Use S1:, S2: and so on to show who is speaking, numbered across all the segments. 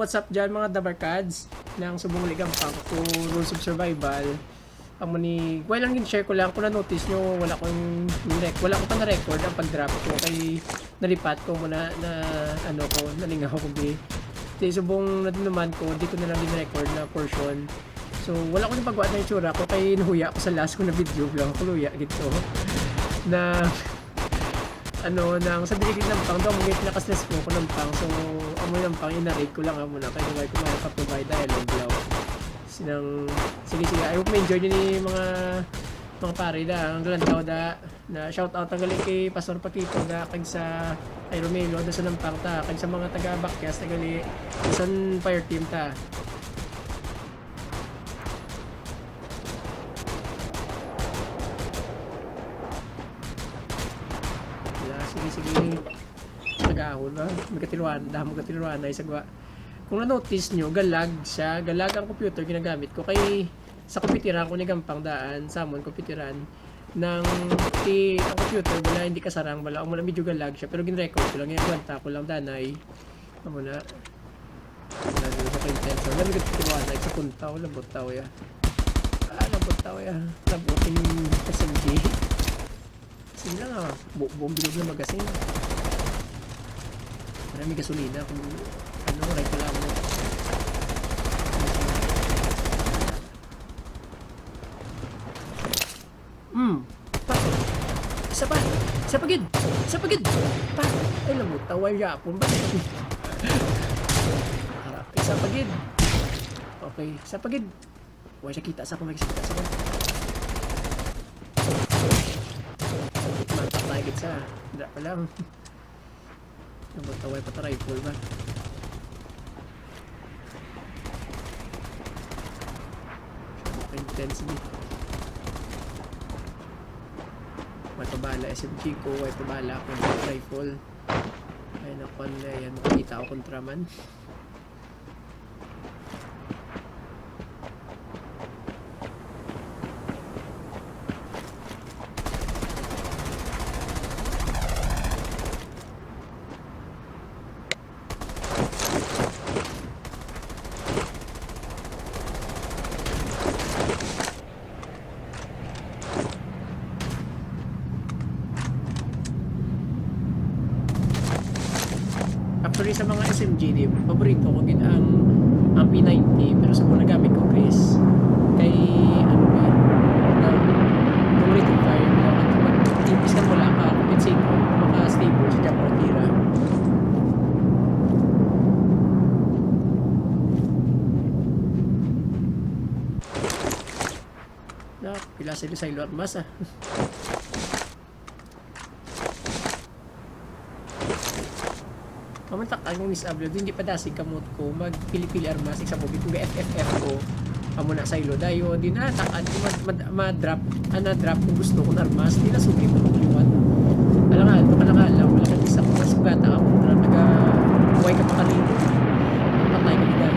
S1: what's up dyan mga dabarkads ng subong ligang pang to Rules of Survival. Amo ni, well lang share ko lang kung na-notice nyo, wala ko pa na-record ang pag-drop ko kay nalipat ko muna na ano ko, nalingaw ko bi. Di subong naman ko, di ko na lang din-record na portion. So wala ko nang pagbuhat na itsura ko kay nahuya ko sa last ko na video vlog ko luya gito na ano nang sa biligid ng pang daw mungit nakastress ko ng pang, so amoy ng pang inarate ko lang amo na kaya wala ko makaprovide dialogue daw sinang sige I hope ma-enjoy nyo ni mga pare da ang galantaw da na shout out ang galing kay Pastor Paquito da kag sa ay Romelo da sa nampang ta kag sa mga taga Bakyas tagali sa fire team ta. Sige nag-ahon na magkatiluan na isagwa. Kung na-notice nyo, galag ang computer ginagamit ko kay sa komputiran ko ni gampang daan samon komputiran ng ang computer wala hindi kasarang wala mo na medyo galag siya pero gin-record ko lang yan kwenta ko lang danay amo na lagi sa content so lagi katiluan na sa puntaw labot taw ya labotin SMG. Sige lang buong bilog na magasin. Marami gasolina kung ano, right pala mo. Pasok. Isa pagid. Pa. Ay, namutaway yapon ba? Harap, isa pagid. Okay, isa pagid. Huwag siya kita sa kumagkita sa kumagkita. Matapay sa hindi pa lang nabutaway pa ta rifle ba intense ni may pabala SMG ko may pabala akong rifle ay nakon na yan makikita ako kontraman. Actually sa mga SMG di paborito ko gid ang P90 pero sa mga gamit ko Chris kay ano ba ng rate of fire tipis ka wala ka compensate ko maka stable sa jump tira na pila sa silo at masa. Mamantak ang Miss Ablo, hindi pa dasig kamot ko mag-pili-pili armas sa bobit ko FFF ko amo na sa ilo dayo di na takan ko ma-drop drop kung gusto ko ng armas di na sugi mo kuliwan alam nga ito ka alam wala kang isa ko masugata ako na huwag ka makalino patay ka nila.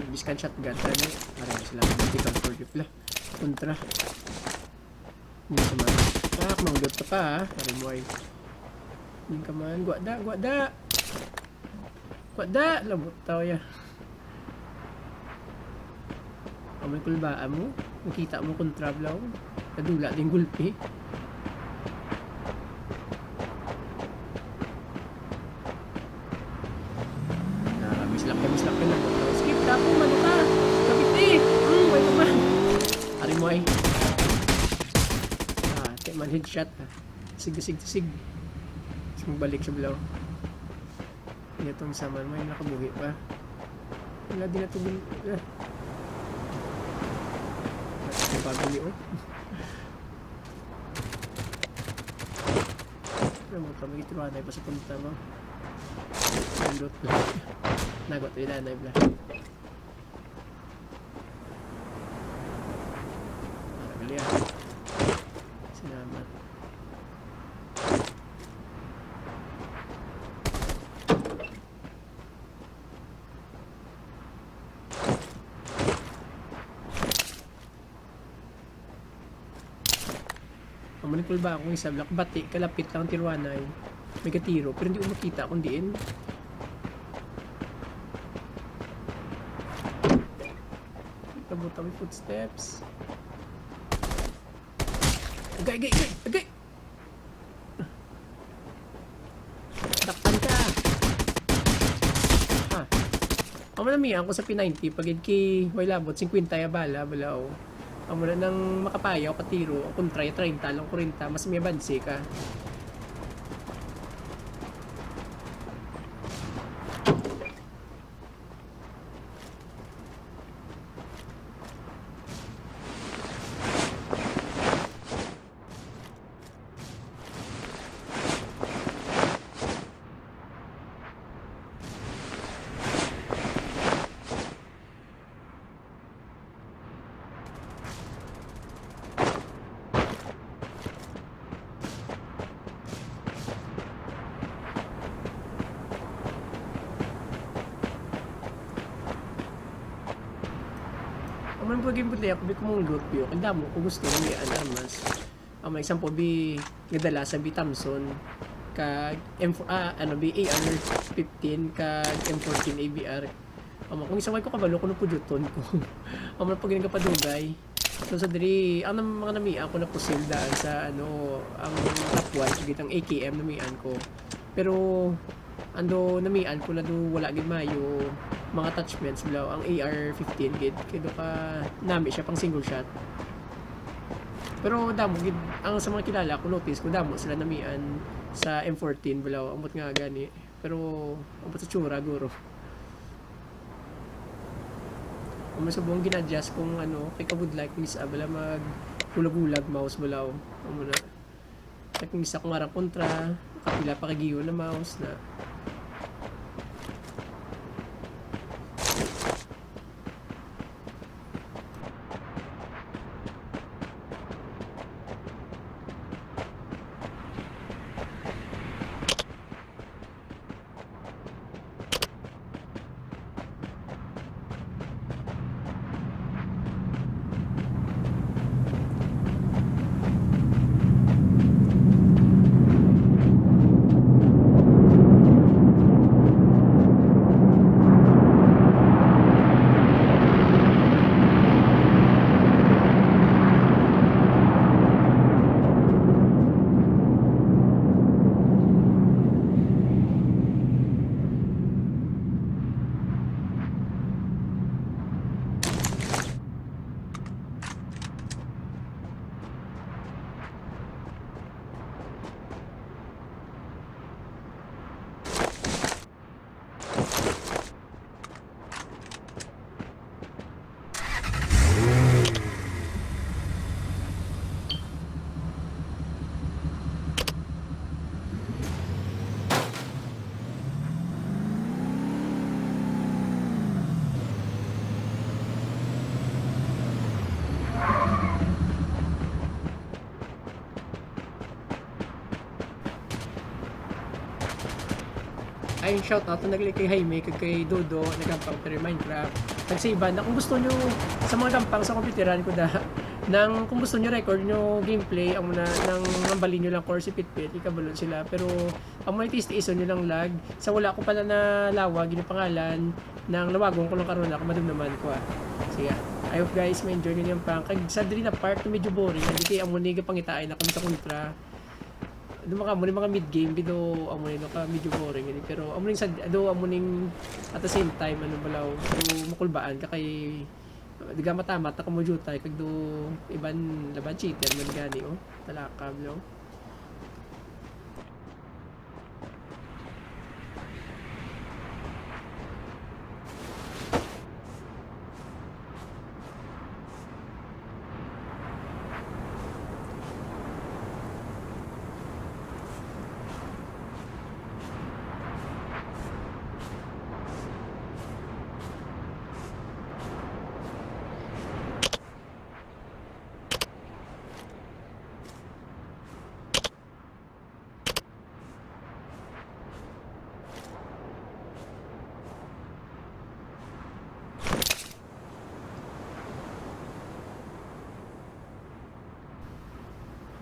S1: Biskan shotgun tadi marami sila vertical forklift lah kontra ini sama manggap pa hari boy ini kaman gua da labot tao ya amoy kulbaan mo nakita mo kontra blaw kadula din gulpi mislak ka lang skip tapo man ka kapiti wait naman ari mo ay man headshot sig balik sa blaw itong saman may nakabuhi pa wala din natubig paguli ano mo kami ituruan ay pa sa punta mo nandot nagot rin na bla Sorry Salamat. Manikul ba akong isa black bati kalapit lang tirwanay may katiro pero hindi ko makita kung diin kabut kami footsteps agay dakpan ka amanamihan ko sa P90 pag ki may labot 50 ya bala balaw amo na nang makapayaw katiro kung try 30 lang 40 mas may bansi ka man po game buti ako bi kumong loot view kanda mo kung gusto ni alamas may example bi ngadala sa bi Thompson kag bi AR-15 kag M14 ABR kung isang way ko kabalo kuno puduton ko man pag ka padugay so sa diri ang mga namian ko na pusil daan sa ang top 1 gitang AKM namian ko pero namian ko na do wala gid mayo mga attachments below ang AR-15 gid kido ka nami siya pang single shot pero damo gid ang sa mga kilala ko notice ko damo sila namian sa M14 below amot nga gani pero amot sa tsura guro masubong ginadjust kung kay kabud like is bala mag hulag-hulag mouse below amo na kung isa kung arang kontra kapila pa kagiyo na mouse na ayun shout out na nagli kay Jaime kay Dodo nagampang pero Minecraft nagsave na kung gusto nyo sa mga gampang sa computeran ko kung gusto nyo record nyo gameplay amo na nang mambalin nyo lang core si Pitpit ikabalon sila pero amo na tiis-tiison nyo lang lag sa wala ko pala na lawag yung pangalan nang lawagong ko lang karon ako madum naman ko sige I hope guys may enjoy nyo yung pang kag sa diri na part na medyo boring hindi kay amo ni pangitain na kami sa kontra mga mid game bido amo ni ka medyo boring ini pero amo ning amo ning at the same time balaw so makulbaan ka kay diga matamat na kamujutay kag do iban laban cheater man gani talakab no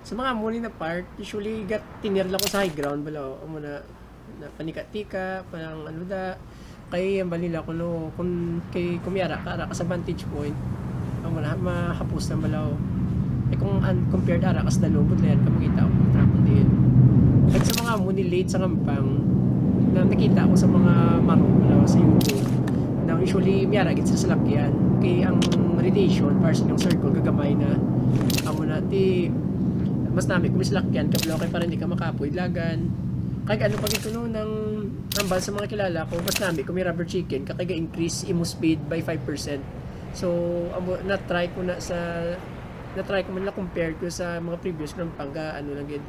S1: Sa mga muni na part, usually gat tinir lang ko sa high ground bala amo na panika-tika, parang ano da kay ang balila ko no kung kay kumiyara ka sa vantage point amo na mahapos na balaw. Kung compared ara kas dalubot na yan kamukita ako ng trapon din. At sa mga muni late sa ngampang na nakita ko sa mga maro balaw sa YouTube na usually miyara git sa salakyan kay ang radiation para sa ng circle gagamay na amo na ti mas nami kung mislakyan kablo kay para hindi ka makapoy lagan kay ano pag ito no ng ambal sa mga kilala ko mas nami kung may rubber chicken kay increase imo speed by 5%. So amo na try ko man na compare ko sa mga previous ng pangga ano lang gid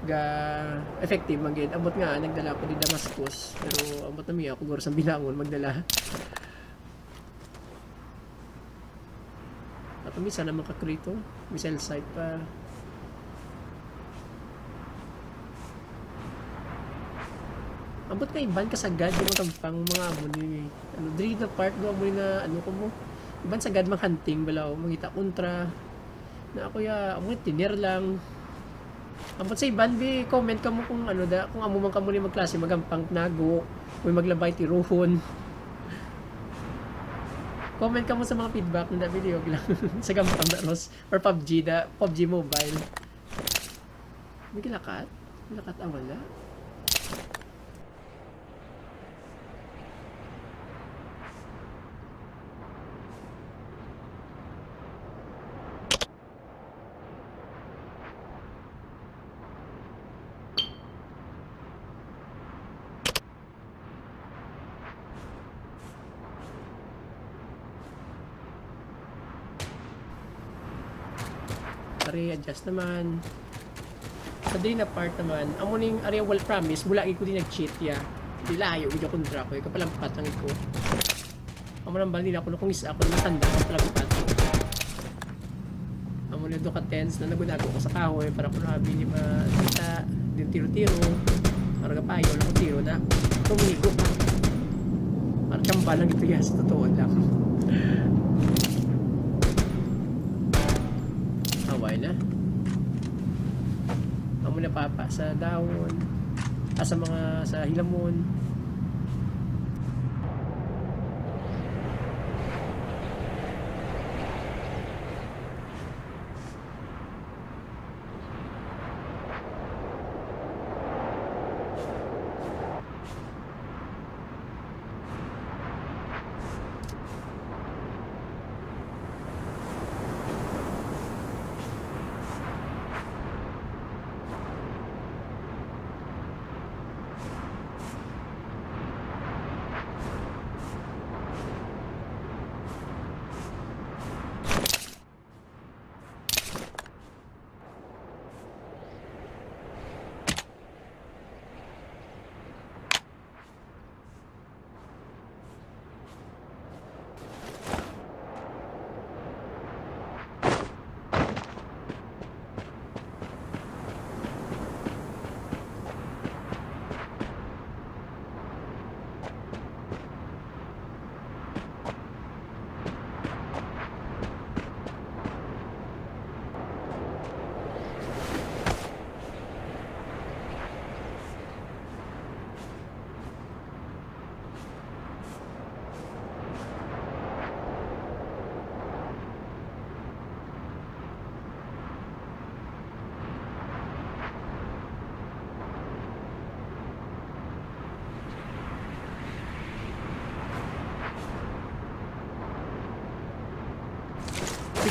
S1: ga effective man gid amot nga nagdala ko di Damascus pero amot na mi ako guro sa Binangon magdala at minsan na makakrito missile site pa. Ambot kay ban ka sagad yung tampang mga amo ni ano diri na part do amo na ano ko mo ban sagad mang hunting balaw mangita kontra na ako ya amo tinir lang. Ambot sa iban bi comment ka mo kung ano da kung amo man ka mo ni magklase magampang nago may maglabay ti ruhon. Comment ka mo sa mga feedback na video lang sa gampang da Ros or PUBG Mobile. May kilakat wala. Adjust naman sa day na part naman amo ning area wall promise mula ko din nag-cheat ya di layo video kontra ko kapalampat lang ko amo nang bali na ako kung isa ako natanda ko palampat amo na do ka tens na nagunago ko sa kahoy para kuno abi ni makita din tiro-tiro para kapayo lang ko tiro na tumigo para kamba lang ito ya sa totoo lang. Away na. Amo na papa sa dahon. Sa mga sa hilamon.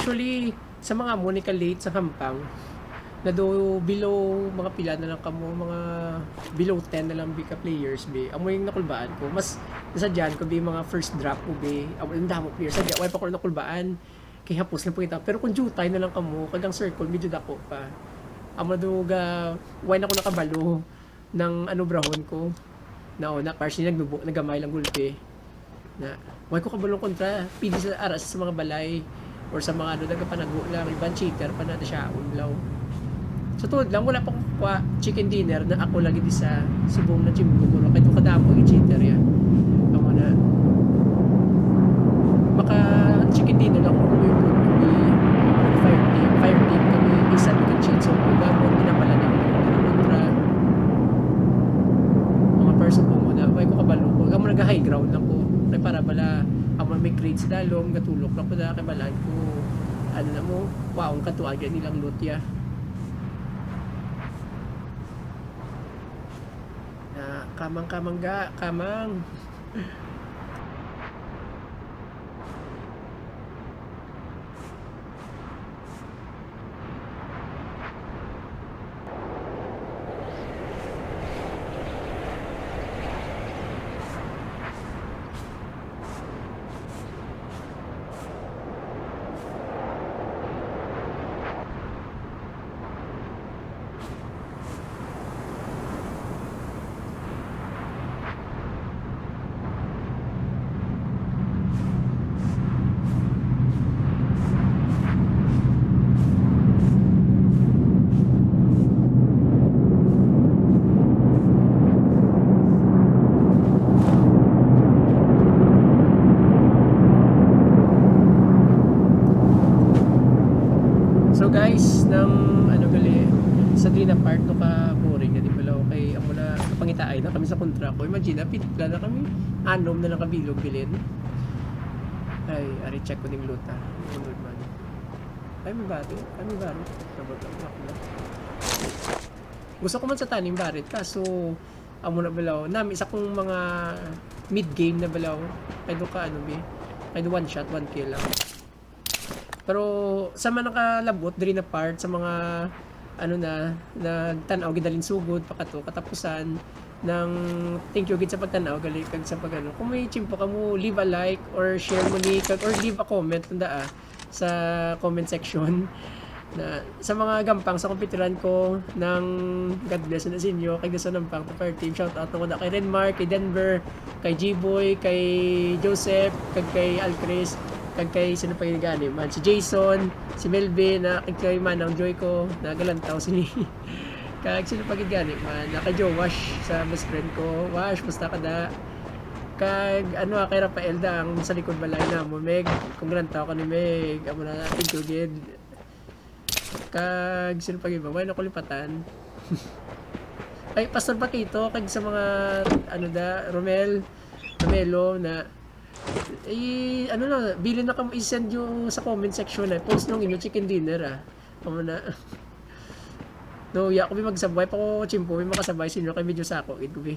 S1: Usually, sa mga Monica late sa Hampang, na do below mga pila na lang kamo, mga below 10 na lang bika players be. Amo yung nakulbaan ko. Mas nasa dyan ko be mga first drop ko be. Amo yung damo players. Sadya, wala pa ko nakulbaan. Kaya hapos na po kita. Pero kung jutay na lang kamo, kagang circle, medyo dako pa. Amo do ga, why na ko nakabalo ng ano brahon ko. Na o, na partially nagamay lang gulpe. Na, why ko kabalong kontra. Pili sa aras sa mga balay. Or sa mga ano, nagapanago lang. Ibang cheater pa na siya. Unlaw. So tuod lang, wala pang chicken dinner na ako lagi di sa subong na chimbuguro. Kahit kadamo yung cheater yan. Ako na. Maka chicken dinner ako kung yung kami fire team kami isa ni cheat. So diba, ground lang ko kay para bala amo may grades dalom gatulok lang ko da kay balaan ko ano na mo waong katuagan nilang lutya na kamang ga kamang so guys ng ano gali sa Drina part to ka boring na di pala kay amo na kapangitaay na kami sa kontra ko imagine pitla na kami anom na lang kabilog bilin ay ari check ko ding luta unod man ay may barit sabot lang ako na gusto ko man sa tanim barit kaso amo na balaw nami isa kong mga mid game na balaw kay do ka ano bi kay do one shot one kill lang. Pero sa mga nakalabot diri na part sa mga ano na tanaw gidalin sugod pakato katapusan ng thank you gid sa pagtanaw gali kag sa pagano kung may chimpo ka mo leave a like or share mo ni kag or leave a comment tanda sa comment section na sa mga gampang sa kompetiran ko ng God bless na sa inyo kay gusto ng pang to team shout out na kay Renmark kay Denver kay G-Boy kay Joseph kag kay Alcris kag kay sino pa gani man si Jason si Melvin na kay Manang Joy ko na galantaw sini kag sino pa gani man na kay Joe Wash sa best friend ko Wash basta kada kag ano kay Rafael da ang sa likod balay na mo Meg kung galantaw ka ni Meg amo na thank you gid kag sino pa giba bueno ko lipatan ay Pastor Paquito kag sa mga ano da Romelo na ano na, bilin na kamo i-send yung sa comment section post nung inyo chicken dinner Kamo na. No, ya ko magsabay pa ko chimpo, may makasabay sinyo kay medyo sako it ko bi.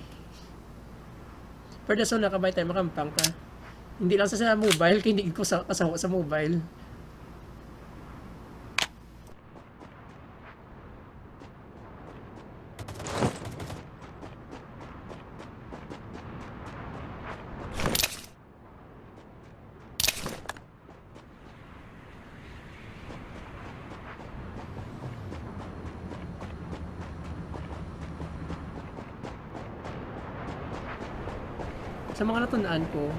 S1: Pero daso na kabay tayo makampang pa. Hindi lang sa mobile, kay hindi ko kasawa sa mobile. Sa mga natunaan ko,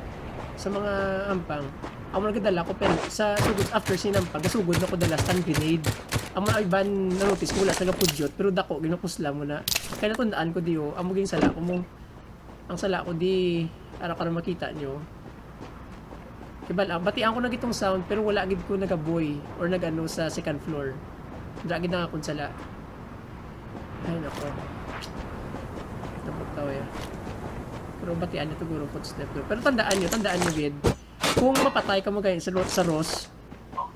S1: sa mga ampang, ako nagdala ko pero sa sugod after sinampang, gasugod na ko dala stun grenade. Ang mga iban na notice ko wala sa gapudyot, pero dako ginapusla mo na. Kaya natundaan ko diyo, amo ging sala ko mo. Ang sala ko di ara ka makita nyo. Kaya batian ko na gitong sound pero wala gid ko nagaboy or nagano sa second floor. Dra gid na akong sala. Ay nako. Naputaw ya. Pero batian nito guro footstep do. Pero tandaan nyo gid. Kung mapatay ka mo guys sa Ross,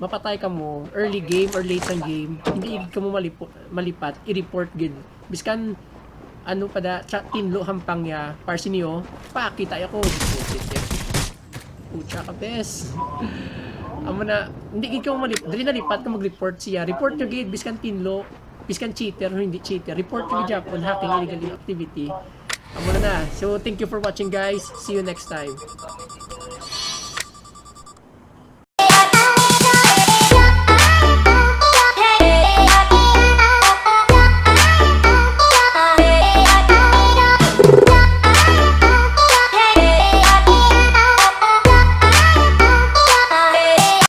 S1: mapatay ka mo early game or late ng game, hindi ka mo malipat, i-report gid. Biskan ano pa da tinlo hampang ya parsi niyo, pakita ako. Pucha ka bes. Amo na hindi gid ka mo malipat, dili na lipat ka mag-report siya. Report nyo gid biskan tinlo, biskan cheater o hindi cheater. Report nyo gid Japon hacking illegal activity. Amo na. So thank you for watching guys. See you next time.